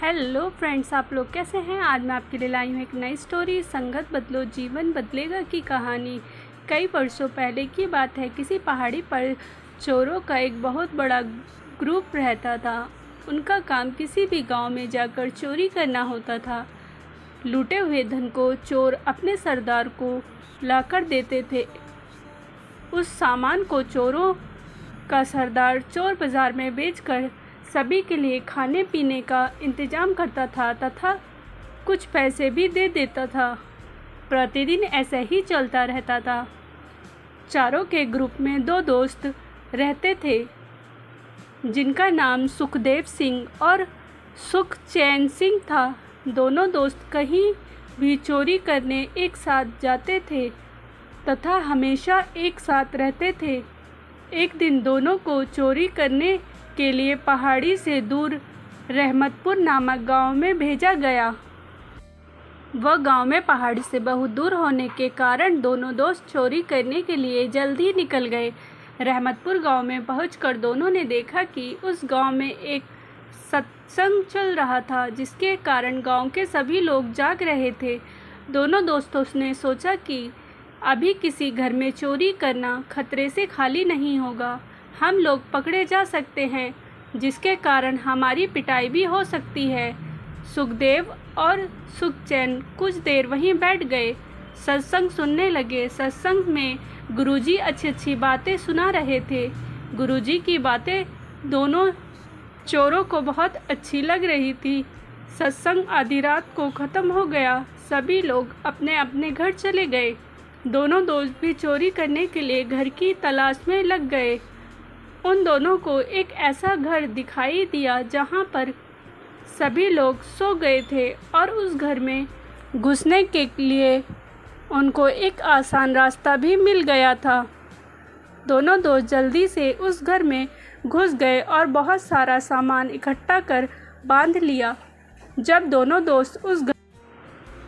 Hello friends, आप लोग कैसे हैं। आज मैं आपके लिए लाई हूँ एक नई स्टोरी, संगत बदलो जीवन बदलेगा की कहानी। कई वर्षों पहले की बात है। किसी पहाड़ी पर चोरों का एक बहुत बड़ा ग्रुप रहता था। उनका काम किसी भी गांव में जाकर चोरी करना होता था। लूटे हुए धन को चोर अपने सरदार को लाकर देते थे। उस सामान को चोरों का सरदार चोर बाज़ार में बेचकर सभी के लिए खाने पीने का इंतज़ाम करता था तथा कुछ पैसे भी दे देता था। प्रतिदिन ऐसे ही चलता रहता था। चारों के ग्रुप में दो दोस्त रहते थे जिनका नाम सुखदेव सिंह और सुखचैन सिंह था। दोनों दोस्त कहीं भी चोरी करने एक साथ जाते थे तथा हमेशा एक साथ रहते थे। एक दिन दोनों को चोरी करने के लिए पहाड़ी से दूर रहमतपुर नामक गांव में भेजा गया। वह गांव में पहाड़ी से बहुत दूर होने के कारण दोनों दोस्त चोरी करने के लिए जल्दी निकल गए। रहमतपुर गांव में पहुंचकर दोनों ने देखा कि उस गांव में एक सत्संग चल रहा था, जिसके कारण गांव के सभी लोग जाग रहे थे। दोनों दोस्तों ने सोचा कि अभी किसी घर में चोरी करना खतरे से खाली नहीं होगा। हम लोग पकड़े जा सकते हैं, जिसके कारण हमारी पिटाई भी हो सकती है। सुखदेव और सुखचैन कुछ देर वहीं बैठ गए, सत्संग सुनने लगे। सत्संग में गुरुजी अच्छी अच्छी बातें सुना रहे थे। गुरुजी की बातें दोनों चोरों को बहुत अच्छी लग रही थी। सत्संग आधी रात को ख़त्म हो गया। सभी लोग अपने अपने घर चले गए। दोनों दोस्त भी चोरी करने के लिए घर की तलाश में लग गए। उन दोनों को एक ऐसा घर दिखाई दिया जहां पर सभी लोग सो गए थे और उस घर में घुसने के लिए उनको एक आसान रास्ता भी मिल गया था। दोनों दोस्त जल्दी से उस घर में घुस गए और बहुत सारा सामान इकट्ठा कर बांध लिया। जब दोनों दोस्त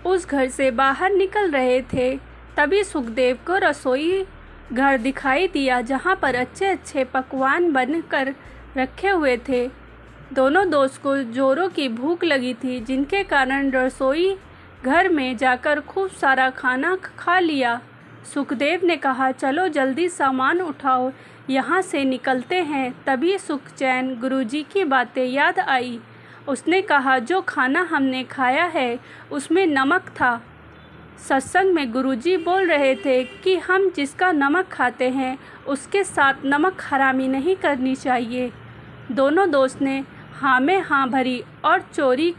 उस घर से बाहर निकल रहे थे, तभी सुखदेव को रसोई घर दिखाई दिया जहां पर अच्छे अच्छे पकवान बनकर रखे हुए थे। दोनों दोस्त को जोरों की भूख लगी थी, जिनके कारण रसोई घर में जाकर खूब सारा खाना खा लिया। सुखदेव ने कहा, चलो जल्दी सामान उठाओ, यहाँ से निकलते हैं। तभी सुखचैन गुरुजी की बातें याद आई। उसने कहा, जो खाना हमने खाया है उसमें नमक था। सत्संग में गुरुजी बोल रहे थे कि हम जिसका नमक खाते हैं उसके साथ नमक हरामी नहीं करनी चाहिए। दोनों दोस्त ने हाँ में हाँ भरी और चोरी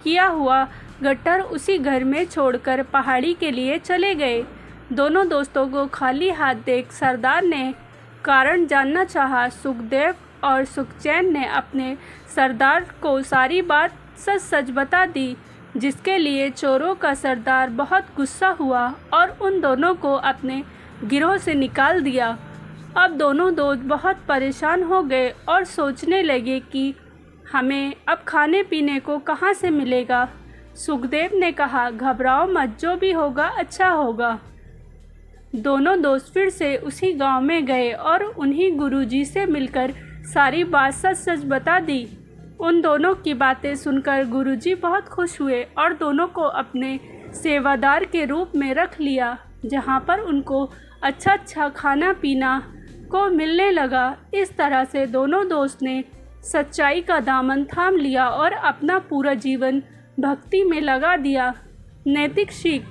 किया हुआ गट्टर उसी घर में छोड़कर पहाड़ी के लिए चले गए। दोनों दोस्तों को खाली हाथ देख सरदार ने कारण जानना चाहा। सुखदेव और सुखचैन ने अपने सरदार को सारी बात सच सच बता दी, जिसके लिए चोरों का सरदार बहुत गुस्सा हुआ और उन दोनों को अपने गिरोह से निकाल दिया। अब दोनों दोस्त बहुत परेशान हो गए और सोचने लगे कि हमें अब खाने पीने को कहाँ से मिलेगा। सुखदेव ने कहा, घबराओ मत, जो भी होगा अच्छा होगा। दोनों दोस्त फिर से उसी गांव में गए और उन्हीं गुरुजी से मिलकर सारी बात सच सच बता दी। उन दोनों की बातें सुनकर गुरुजी बहुत खुश हुए और दोनों को अपने सेवादार के रूप में रख लिया, जहां पर उनको अच्छा अच्छा खाना पीना को मिलने लगा। इस तरह से दोनों दोस्त ने सच्चाई का दामन थाम लिया और अपना पूरा जीवन भक्ति में लगा दिया। नैतिक सीख,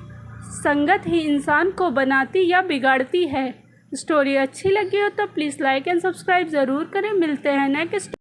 संगत ही इंसान को बनाती या बिगाड़ती है। स्टोरी अच्छी लगी हो तो प्लीज़ लाइक एंड सब्सक्राइब ज़रूर करें। मिलते हैं नेक्स्ट